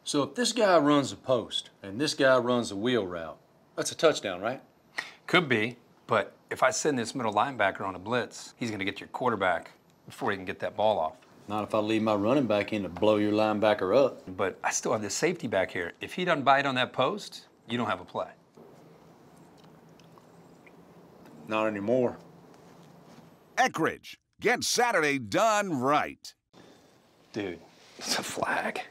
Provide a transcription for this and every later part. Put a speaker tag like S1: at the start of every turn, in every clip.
S1: So if this guy runs the post and this guy runs the wheel route, that's a touchdown, right?
S2: Could be, but if I send this middle linebacker on a blitz, he's going to get your quarterback before he can get that ball off.
S1: Not if I leave my running back in to blow your linebacker up.
S2: But I still have this safety back here. If he doesn't bite on that post, you don't have a play.
S1: Not anymore.
S3: Eckrich, get Saturday done right.
S2: Dude, it's a flag.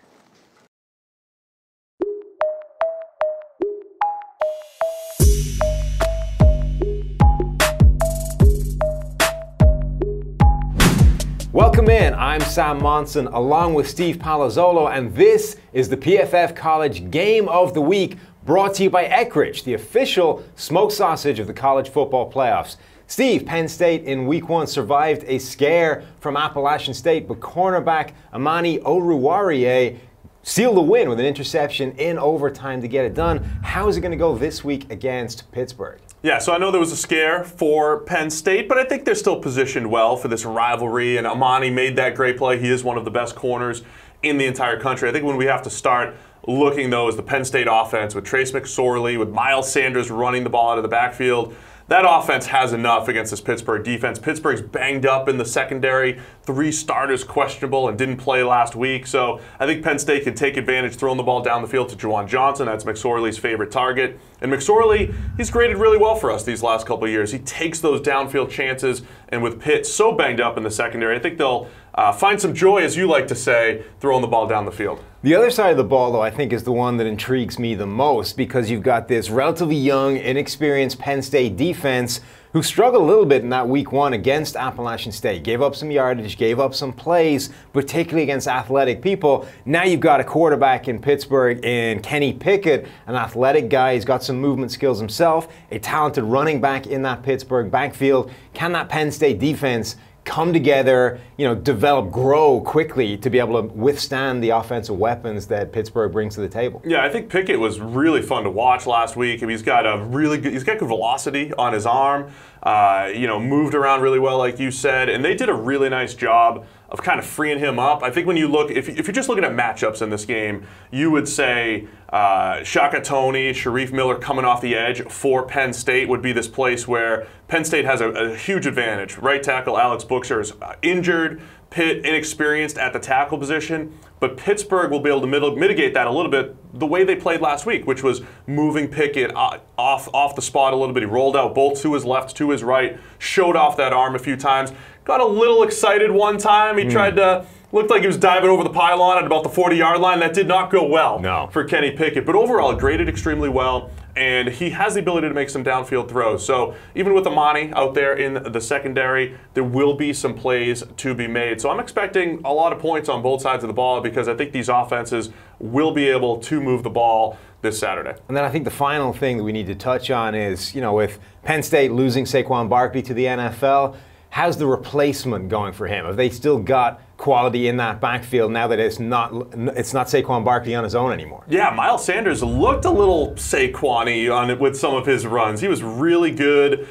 S4: Welcome in, I'm Sam Monson along with Steve Palazzolo, and this is the PFF College Game of the Week brought to you by Eckrich, the official smoked sausage of the college football playoffs. Steve, Penn State in week one survived a scare from Appalachian State, but cornerback Amani Oruwariye sealed the win with an interception in overtime to get it done. How is it going to go this week against Pittsburgh?
S5: Yeah, so I know there was a scare for Penn State, but I think they're still positioned well for this rivalry, and Amani made that great play. He is one of the best corners in the entire country. I think when we have to start looking, though, is the Penn State offense with Trace McSorley, with Miles Sanders running the ball out of the backfield. That offense has enough against this Pittsburgh defense. Pittsburgh's banged up in the secondary. 3 starters questionable and didn't play last week. So I think Penn State can take advantage, throwing the ball down the field to Juwan Johnson. That's McSorley's favorite target. And McSorley, he's graded really well for us these last couple of years. He takes those downfield chances, and with Pitt so banged up in the secondary, I think they'll find some joy, as you like to say, throwing the ball down the field.
S4: The other side of the ball, though, I think is the one that intrigues me the most, because you've got this relatively young, inexperienced Penn State defense who struggled a little bit in that week one against Appalachian State. Gave up some yardage, gave up some plays, particularly against athletic people. Now you've got a quarterback in Pittsburgh in Kenny Pickett, an athletic guy. He's got some movement skills himself, a talented running back in that Pittsburgh backfield. Can that Penn State defense come together, develop, grow quickly to be able to withstand the offensive weapons that Pittsburgh brings to the table?
S5: Yeah, I think Pickett was really fun to watch last week. He's got good velocity on his arm. Moved around really well, like you said, and they did a really nice job of kind of freeing him up. I think when you look, if you're just looking at matchups in this game, you would say Shaka Toney, Sharif Miller coming off the edge for Penn State would be this place where Penn State has a huge advantage. Right tackle Alex Bookser is injured, Pitt inexperienced at the tackle position, but Pittsburgh will be able to mitigate that a little bit the way they played last week, which was moving Pickett off the spot a little bit. He rolled out both to his left, to his right, showed off that arm a few times, got a little excited one time. He tried to, looked like he was diving over the pylon at about the 40-yard line. That did not go well for Kenny Pickett, but overall graded extremely well, and he has the ability to make some downfield throws. So even with Amani out there in the secondary, there will be some plays to be made. So I'm expecting a lot of points on both sides of the ball because I think these offenses will be able to move the ball this Saturday.
S4: And then I think the final thing that we need to touch on is, with Penn State losing Saquon Barkley to the NFL, how's the replacement going for him? Have they still got quality in that backfield now that it's not Saquon Barkley on his own anymore?
S5: Yeah, Miles Sanders looked a little Saquon-y on it with some of his runs. He was really good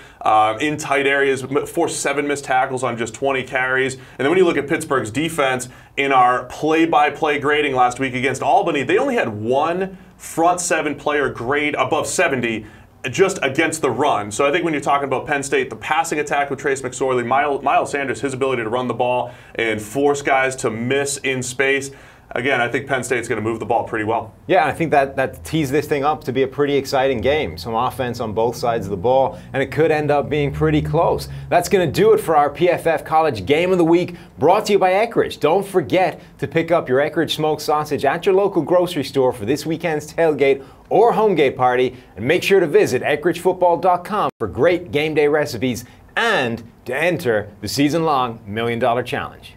S5: in tight areas, forced 7 missed tackles on just 20 carries. And then when you look at Pittsburgh's defense, in our play-by-play grading last week against Albany, they only had 1 front 7 player grade above 70 just against the run. So I think when you're talking about Penn State, the passing attack with Trace McSorley, Miles Sanders, his ability to run the ball and force guys to miss in space, again, I think Penn State's going to move the ball pretty well.
S4: Yeah, I think that tees this thing up to be a pretty exciting game. Some offense on both sides of the ball, and it could end up being pretty close. That's going to do it for our PFF College Game of the Week, brought to you by Eckrich. Don't forget to pick up your Eckrich smoked sausage at your local grocery store for this weekend's tailgate or homegate party, and make sure to visit EckrichFootball.com for great game day recipes and to enter the season-long $1 Million Challenge.